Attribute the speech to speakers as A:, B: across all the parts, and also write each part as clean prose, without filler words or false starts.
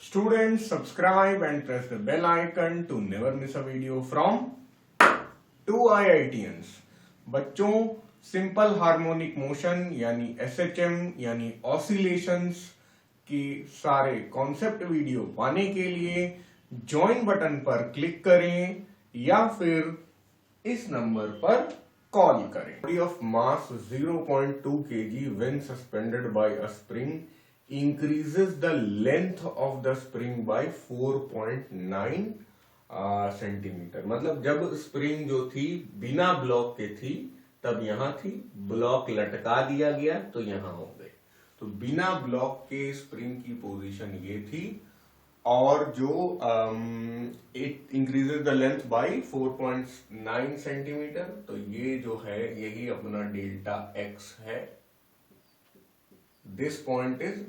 A: Students, subscribe and press the bell icon to never miss a video from 2 IITians। बच्चों, simple harmonic motion यानी SHM यानी oscillations की सारे concept video पाने के लिए ज्वाइन बटन पर क्लिक करें या फिर इस नंबर पर कॉल करें। Body of mass 0.2 kg when suspended by a spring increases the length of the spring by 4.9 centimetre. मतलब जब स्प्रिंग जो थी बिना ब्लॉक के थी तब यहां थी, ब्लॉक लटका दिया गया तो यहां हो गए। तो बिना ब्लॉक के स्प्रिंग की पोजीशन ये थी और जो it increases the length bye 4.9 centimetre. तो ये जो है यही अपना डेल्टा एक्स है। This point is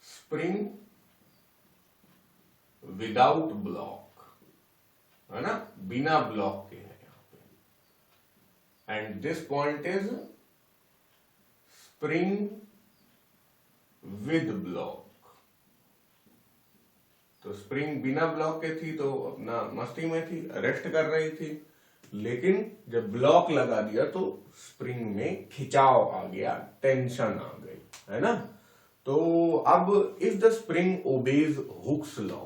A: spring without block, है ना, बिना ब्लॉक के है यहां पे। And this point is spring with block. तो स्प्रिंग बिना ब्लॉक के थी तो अपना मस्ती में थी, रेस्ट कर रही थी, लेकिन जब ब्लॉक लगा दिया तो स्प्रिंग में खिंचाव आ गया, टेंशन आ गई, है ना। तो अब if the spring obeys Hooke's law,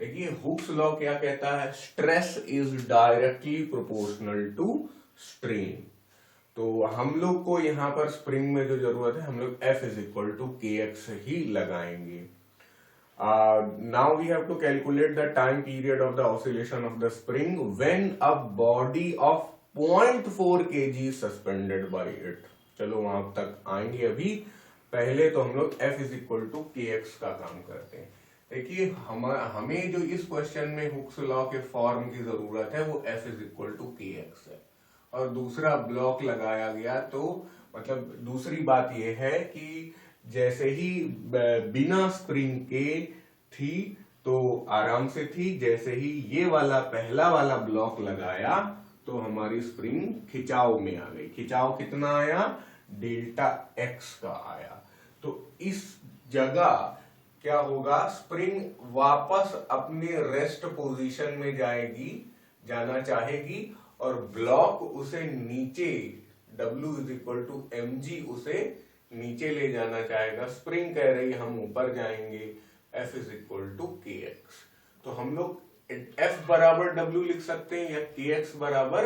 A: देखिए हुक्स लॉ क्या कहता है, stress is directly proportional to strain. तो हम लोग को यहां पर स्प्रिंग में जो जरूरत है हम लोग F is equal to KX ही लगाएंगे। Now we have to calculate the time period of the oscillation of the spring when a body of 0.4 kg is suspended by it। चलो वहां तक आएंगे, अभी पहले तो हम लोग F is equal to KX का काम करते हैं। देखिए हमें जो इस क्वेश्चन में हुक्स लॉ के फॉर्म की जरूरत है वो F is equal to KX है, और दूसरा ब्लॉक लगाया गया। तो मतलब दूसरी बात यह है कि जैसे ही बिना स्प्रिंग के थी तो आराम से थी, जैसे ही ये वाला पहला वाला ब्लॉक लगाया तो हमारी स्प्रिंग खिंचाव में आ गई। खिंचाव कितना आया, डेल्टा एक्स का आया। तो इस जगह क्या होगा, स्प्रिंग वापस अपने रेस्ट पोजीशन में जाना चाहेगी और ब्लॉक उसे नीचे W is equal to mg उसे नीचे ले जाना चाहेगा। स्प्रिंग कह रही है हम ऊपर जाएंगे, F is equal to KX। तो हम लोग F बराबर W लिख सकते हैं या KX बराबर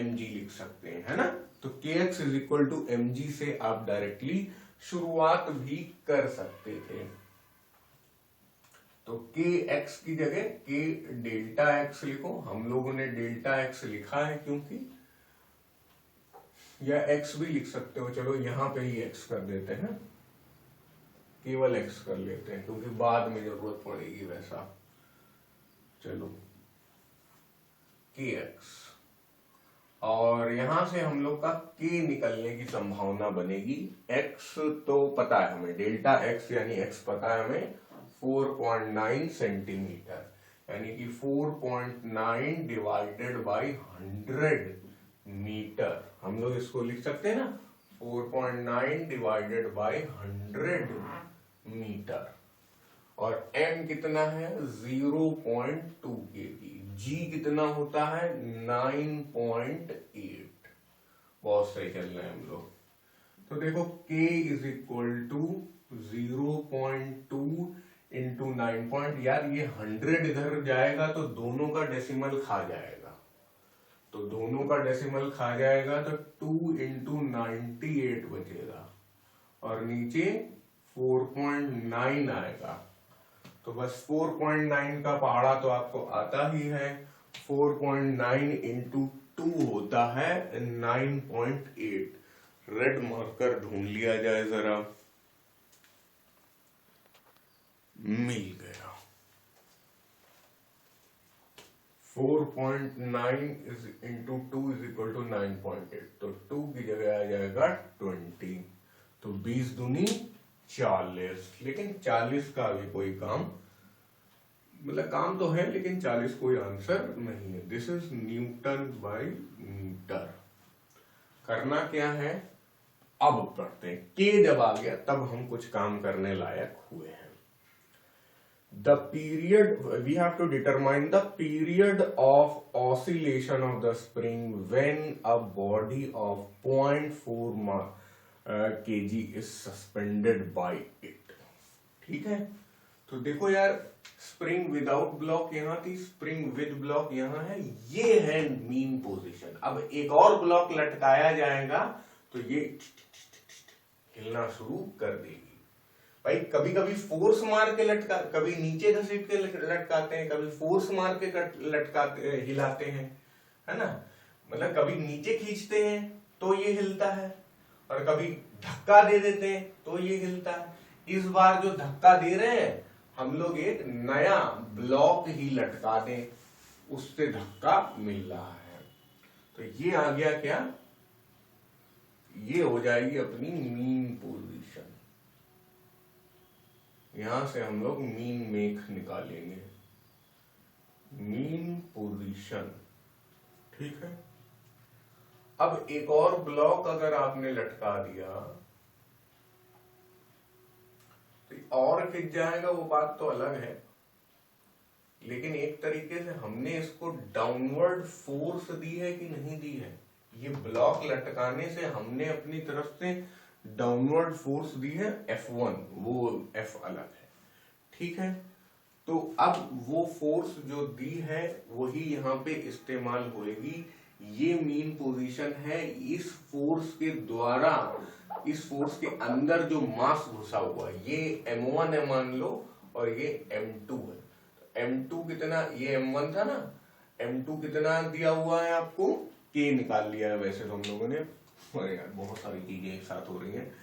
A: mg लिख सकते हैं, है ना। तो KX is equal to mg से आप डायरेक्टली शुरुआत भी कर सकते थे। तो KX की जगह K डेल्टा X लिखो। हम लोगों ने डेल्टा X लिखा है क्योंकि, या X भी लिख सकते हो, चलो यहां पे ही X कर देते हैं, केवल X कर लेते हैं क्योंकि बाद में जरूरत पड़ेगी वैसा। चलो KX, और यहां से हम लोग का K निकलने की संभावना बनेगी। X तो पता है हमें, डेल्टा X यानी X पता है हमें 4.9 सेंटीमीटर, यानी कि 4.9 डिवाइडेड बाई 100 मीटर। हम लोग इसको लिख सकते हैं ना, 4.9 डिवाइडेड बाई 100 मीटर। और m कितना है, 0.2 kg। g कितना होता है, 9.8। बहुत सही चल रहे हैं हम लोग। तो देखो k is equal to 0.2 into 9 यार ये 100 इधर जाएगा तो दोनों का डेसिमल खा जाएगा, तो दोनों का डेसिमल खा जाएगा तो 2 इंटू 98 बचेगा और नीचे 4.9 आएगा। तो बस 4.9 का पहाड़ा तो आपको आता ही है। 4.9 इंटू 2 होता है 9.8। रेड मार्कर ढूंढ लिया जाए जरा, मिल गया। 4.9 is into 2 is equal to 9.8। तो 2 की जगह आ जाएगा 20। तो 20 दूनी 40। लेकिन 40 का भी कोई काम, मतलब काम तो है लेकिन 40 कोई आंसर नहीं है। This is newton by metre. करना क्या है, अब पढ़ते हैं। के जब आ गया तब हम कुछ काम करने लायक हुए हैं। the period, we have to determine the period of oscillation of the spring when a body of 0.4 kg is suspended by it. ठीक है, तो देखो यार, स्प्रिंग विदाउट ब्लॉक यहाँ थी, स्प्रिंग विद ब्लॉक यहाँ है, ये है मीन पोजीशन। अब एक और ब्लॉक लटकाया जाएगा तो ये हिलना शुरू कर देगी। भाई कभी कभी फोर्स मार के लटका, कभी नीचे घसीट के लटकाते हैं, कभी फोर्स मार के लटकाते हिलाते हैं, है ना। मतलब कभी नीचे खींचते हैं तो ये हिलता है, और कभी धक्का दे देते हैं तो ये हिलता है। इस बार जो धक्का दे रहे हैं हम लोग, एक नया ब्लॉक ही लटका दें, उससे धक्का मिल रहा है, तो ये आ गया क्या, ये हो जाएगी अपनी मीन पोजीशन। यहां से हम लोग मीन मेक निकालेंगे, मीन पोजीशन, ठीक है। अब एक और ब्लॉक अगर आपने लटका दिया तो और खिंच जाएगा, वो बात तो अलग है, लेकिन एक तरीके से हमने इसको डाउनवर्ड फोर्स दी है कि नहीं दी है। ये ब्लॉक लटकाने से हमने अपनी तरफ से डाउनवर्ड फोर्स दी है F1, वो F अलग है, ठीक है। तो अब वो फोर्स जो दी है वही यहाँ पे इस्तेमाल होएगी। ये मीन पोजीशन है, इस फोर्स के द्वारा, इस फोर्स के अंदर जो मास घुसा हुआ है, ये M1 है मान लो, और ये M2 है। तो M2 कितना, ये M1 था ना, M2 कितना दिया हुआ है आपको, K निकाल लिया है वैसे तो हम लोगों ने, अरे यार बहुत सारी चीजें एक साथ हो रही हैं,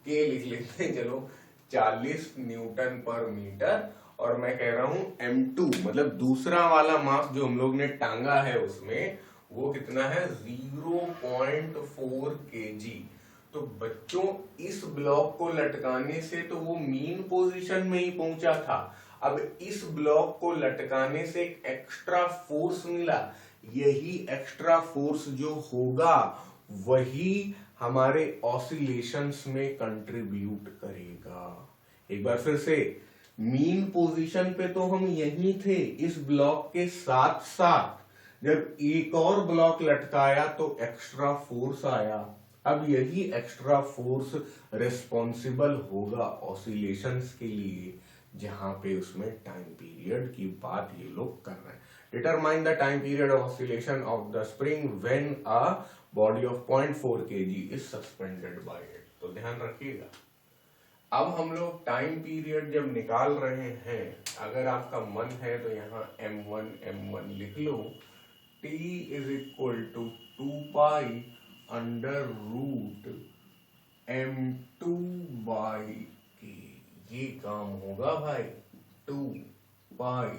A: K लिख लेते हैं चलो, 40 न्यूटन पर मीटर। और मैं कह रहा हूं M2 मतलब दूसरा वाला मास जो हम लोग ने टांगा है उसमें वो कितना है, 0.4 kg। तो बच्चों इस ब्लॉक को लटकाने से तो वो मीन पोजीशन में ही पहुंचा था, अब इस ब्लॉक को लटकाने से एक एक्स्ट्रा फोर्स मिला, यही एक्स्ट्रा फोर्स जो होगा वही हमारे ऑसिलेशंस में कंट्रीब्यूट करेगा। एक बार फिर से, मीन पोजीशन पे तो हम यही थे इस ब्लॉक के साथ साथ, जब एक और ब्लॉक लटकाया तो एक्स्ट्रा फोर्स आया, अब यही एक्स्ट्रा फोर्स रिस्पॉन्सिबल होगा ऑसिलेशंस के लिए, जहां पे उसमें टाइम पीरियड की बात ये लोग कर रहे हैं। Determine the time period of oscillation of the spring when a body of 0.4 kg is suspended bye it. तो ध्यान रखिएगा, अब हम लोग टाइम पीरियड जब निकाल रहे हैं, अगर आपका मन है तो यहाँ M1 लिख लो, T is equal to 2 pi under root M2 by K। ये काम होगा भाई, 2 पाई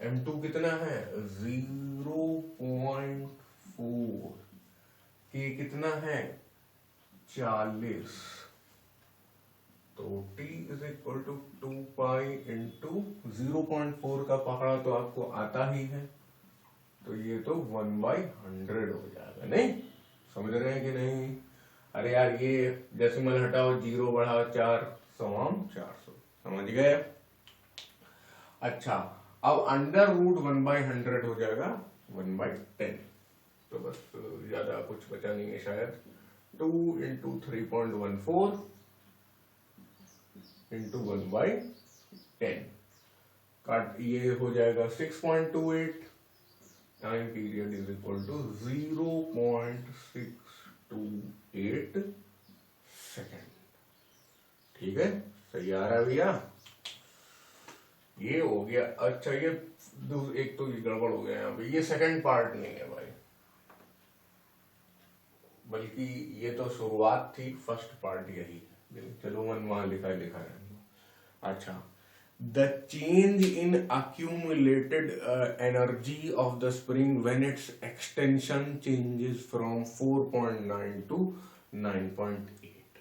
A: M2 कितना है 0.4, K कितना है 40, तो T is equal to 2 pi into 0.4 का पकड़ा तो आपको आता ही है, तो ये तो 1/100 हो जाएगा। नहीं समझ रहे हैं कि नहीं? अरे यार ये डेसिमल हटाओ, 0 बढ़ाओ 4, 400, समझ गए? अच्छा, अब अंडर रूट 1/100 हो जाएगा 1/10, तो बस ज्यादा कुछ बचा नहीं है शायद। 2 इंटू 3.14 इंटू 1/10 काट, ये हो जाएगा 6.28। Time period is equal to 0.628 second. ठीक है, सही आ रहा है भैया? ये हो गया। अच्छा, ये एक तो ये गड़बड़ हो गया यहाँ पे, ये सेकंड पार्ट नहीं है भाई, बल्कि ये तो शुरुआत थी, फर्स्ट पार्ट यही है। चलो वहां लिखा है। अच्छा, the change in accumulated energy of the spring when its extension changes from 4.9 to 9.8।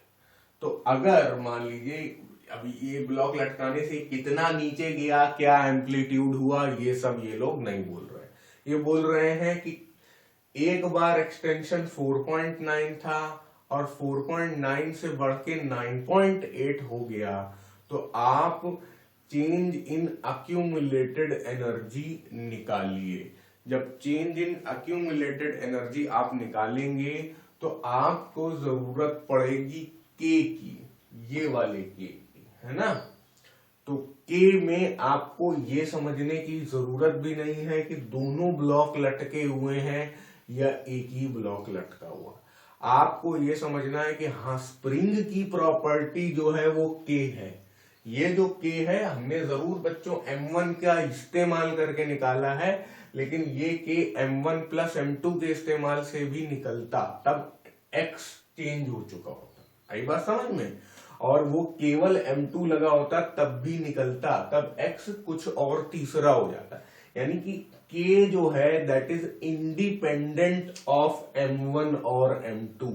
A: तो अगर मान लीजिए अभी ये ब्लॉक लटकाने से कितना नीचे गया, क्या एम्पलीट्यूड हुआ, ये सब ये लोग नहीं बोल रहे हैं। ये बोल रहे हैं कि एक बार एक्सटेंशन 4.9 था और 4.9 से बढ़ के 9.8 हो गया, तो आप चेंज इन अक्यूमुलेटेड एनर्जी निकालिए। जब चेंज इन अक्यूमुलेटेड एनर्जी आप निकालेंगे तो आपको जरूरत पड़ेगी के की, ये वाले के की, है ना। तो के में आपको ये समझने की जरूरत भी नहीं है कि दोनों ब्लॉक लटके हुए हैं या एक ही ब्लॉक लटका हुआ। आपको ये समझना है कि हाँ, स्प्रिंग की प्रॉपर्टी जो है वो के है। ये जो के है हमने जरूर बच्चों M1 का इस्तेमाल करके निकाला है, लेकिन ये के M1 प्लस M2 के इस्तेमाल से भी निकलता, तब X चेंज हो चुका होता। आई बात समझ में। और वो केवल M2 लगा होता तब भी निकलता, तब X कुछ और तीसरा हो जाता। यानी कि K जो है that is independent of M1 और M2।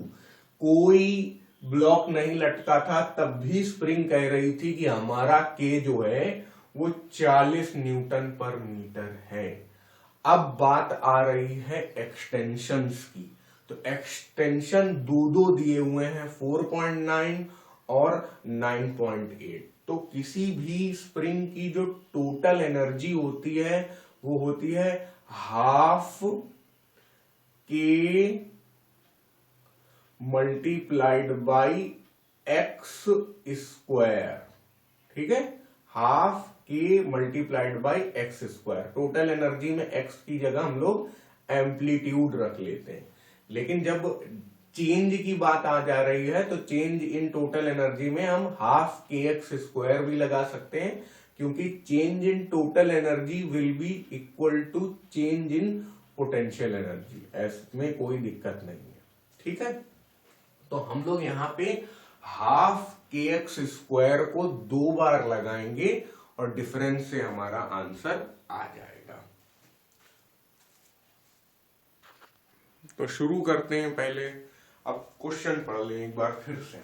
A: कोई ब्लॉक नहीं लटका था तब भी स्प्रिंग कह रही थी कि हमारा K जो है वो 40 न्यूटन पर मीटर है। अब बात आ रही है एक्सटेंशंस की। तो एक्सटेंशन दो दिए हुए हैं, 4.9 और 9.8। तो किसी भी स्प्रिंग की जो टोटल एनर्जी होती है वो होती है हाफ के मल्टीप्लाइड बाई एक्स स्क्वायर। ठीक है, हाफ के multiplied by x square. Total energy में एक्स की जगह हम लोग एम्पलीट्यूड रख लेते हैं। लेकिन जब चेंज की बात आ जा रही है तो चेंज इन टोटल एनर्जी में हम हाफ के एक्स स्क्वायर भी लगा सकते हैं, क्योंकि change in total energy will be equal to change in potential energy. इसमें कोई दिक्कत नहीं है। ठीक है, तो हम लोग यहाँ पे हाफ के एक्स स्क्वायर को 2 बार लगाएंगे और डिफरेंस से हमारा आंसर आ जाएगा। तो शुरू करते हैं। पहले अब क्वेश्चन पढ़ लें एक बार फिर से।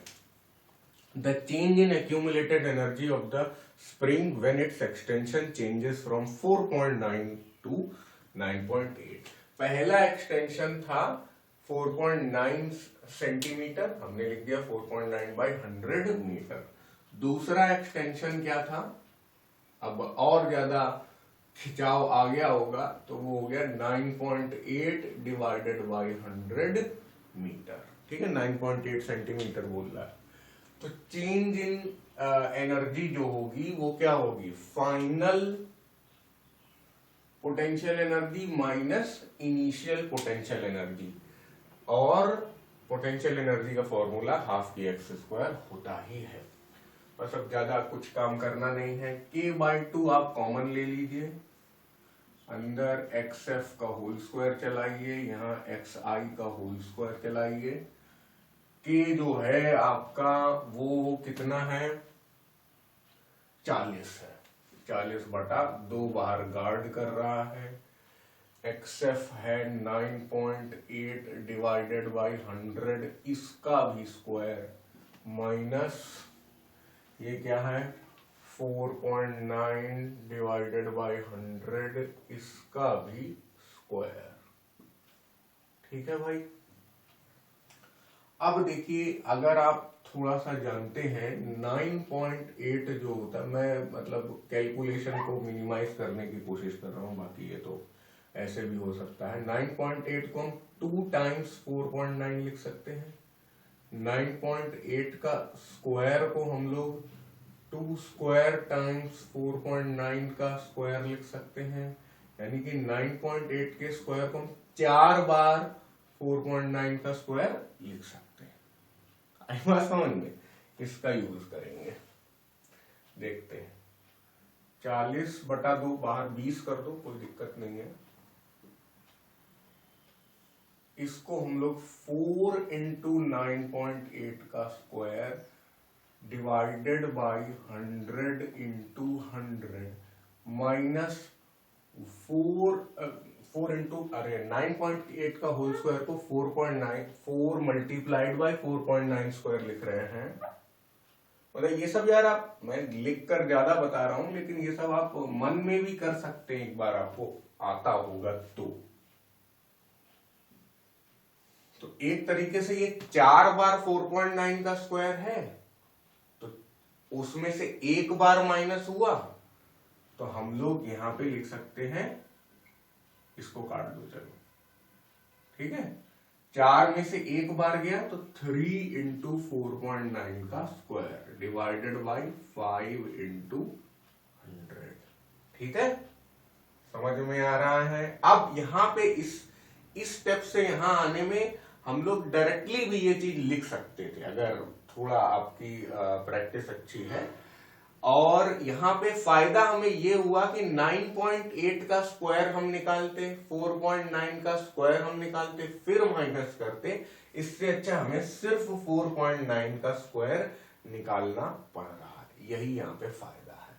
A: The change in accumulated energy of the spring when its extension changes from 4.9 to 9.8। पहला एक्सटेंशन था 4.9 सेंटीमीटर, हमने लिख दिया 4.9 बाई 100 मीटर। दूसरा एक्सटेंशन क्या था, अब और ज्यादा खिंचाव आ गया होगा तो वो हो गया 9.8 डिवाइडेड बाई 100 मीटर। ठीक है, 9.8 सेंटीमीटर बोल रहा है। तो चेंज इन एनर्जी जो होगी वो क्या होगी, final potential energy minus initial potential energy. और पोटेंशियल एनर्जी का फॉर्मूला हाफ के एक्स स्क्वायर होता ही है। बस अब ज्यादा कुछ काम करना नहीं है। k/2 आप कॉमन ले लीजिए, अंदर xf का होल स्क्वायर चलाइए, यहाँ xi का होल स्क्वायर चलाइए। k जो है आपका वो कितना है, 40 है। 40/2 बाहर गार्ड कर रहा है। xf है 9.8 डिवाइडेड बाई 100, इसका भी स्क्वायर, माइनस ये क्या है 4.9 डिवाइडेड बाई 100, इसका भी स्क्वायर। ठीक है भाई। अब देखिए, अगर आप थोड़ा सा जानते हैं 9.8 जो होता है, मैं मतलब कैलकुलेशन को मिनिमाइज करने की कोशिश कर रहा हूं, बाकी ये तो ऐसे भी हो सकता है। 9.8 को हम 2 टाइम्स 4.9 लिख सकते हैं। 9.8 का स्क्वायर को हम लोग 2 स्क्वायर टाइम्स 4.9 का स्क्वायर लिख सकते हैं। यानी कि 9.8 के स्क्वायर को हम 4 बार 4.9 का स्क्वायर लिख सकते हैं। आई बात समझ में, इसका यूज करेंगे। देखते हैं, 40/2 बाहर 20 कर दो, कोई दिक्कत नहीं है। इसको हम लोग 4 इंटू 9.8 का square divided by 100 into 100 minus 4 into 9.8 का होल स्क्वायर को 4 मल्टीप्लाइड बाई 4.9 स्क्वायर लिख रहे हैं। मतलब ये सब यार आप, मैं लिख कर ज्यादा बता रहा हूं, लेकिन ये सब आप मन में भी कर सकते हैं एक बार आपको आता होगा तो एक तरीके से ये 4 बार 4.9 का स्क्वायर है, तो उसमें से एक बार माइनस हुआ तो हम लोग यहाँ पे लिख सकते हैं, इसको काट दो चलो, ठीक है। 4 में से एक बार गया तो 3 इंटू 4.9 का स्क्वायर डिवाइडेड बाई 5 इंटू 100, ठीक है, समझ में आ रहा है। अब यहाँ पे इस स्टेप से यहाँ आने में हम लोग डायरेक्टली भी ये चीज लिख सकते थे अगर थोड़ा आपकी प्रैक्टिस अच्छी है। और यहाँ पे फायदा हमें ये हुआ कि 9.8 का स्क्वायर हम निकालते, 4.9 का स्क्वायर हम निकालते, फिर माइनस करते। इससे अच्छा हमें सिर्फ 4.9 का स्क्वायर निकालना पड़ रहा है, यही यहाँ पे फायदा है।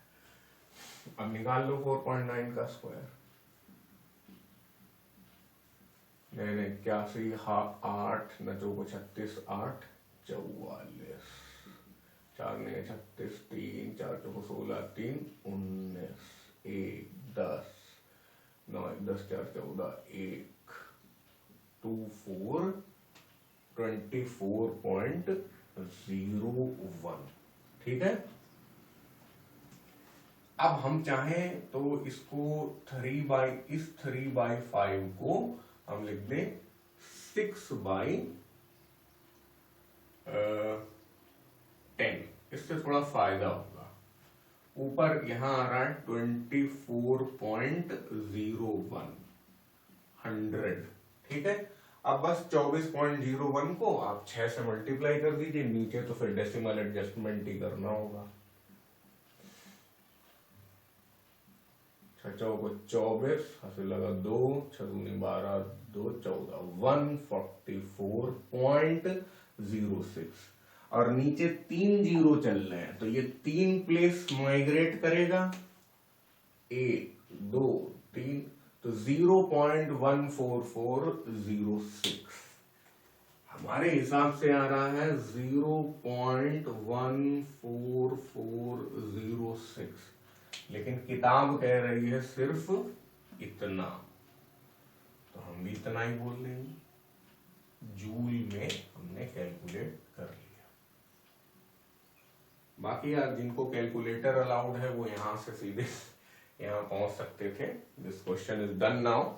A: अब निकाल लो 4.9 का स्क्वायर। नहीं 81, 8 न 36, 8 44, 4 ने 36, 3 4 चौको 16, 3 19, 1 10, 9 10 4 14, 1 2 4 24.01, ठीक है। अब हम चाहें तो इसको 3/5 को हम लिख दें 6/10, इससे थोड़ा फायदा होगा। ऊपर यहां आ रहा है 24.01, 100, ठीक है। अब बस 24.01 को आप 6 से मल्टीप्लाई कर दीजिए, नीचे तो फिर डेसिमल एडजस्टमेंट ही करना होगा। 6 को 24, हंसी लगा 2, 6 दूनी 12, 2 14, 144.06, और नीचे 3 जीरो चल रहे हैं तो ये 3 प्लेस माइग्रेट करेगा, 1 2 3, तो 0.14406 हमारे हिसाब से आ रहा है 0.14406, लेकिन किताब कह रही है सिर्फ इतना, तो हम भी इतना ही बोल लेंगे। जूल में हमने कैलकुलेट कर लिया। बाकी यार जिनको कैलकुलेटर अलाउड है वो यहां से सीधे यहाँ पहुंच सकते थे। This question is done now.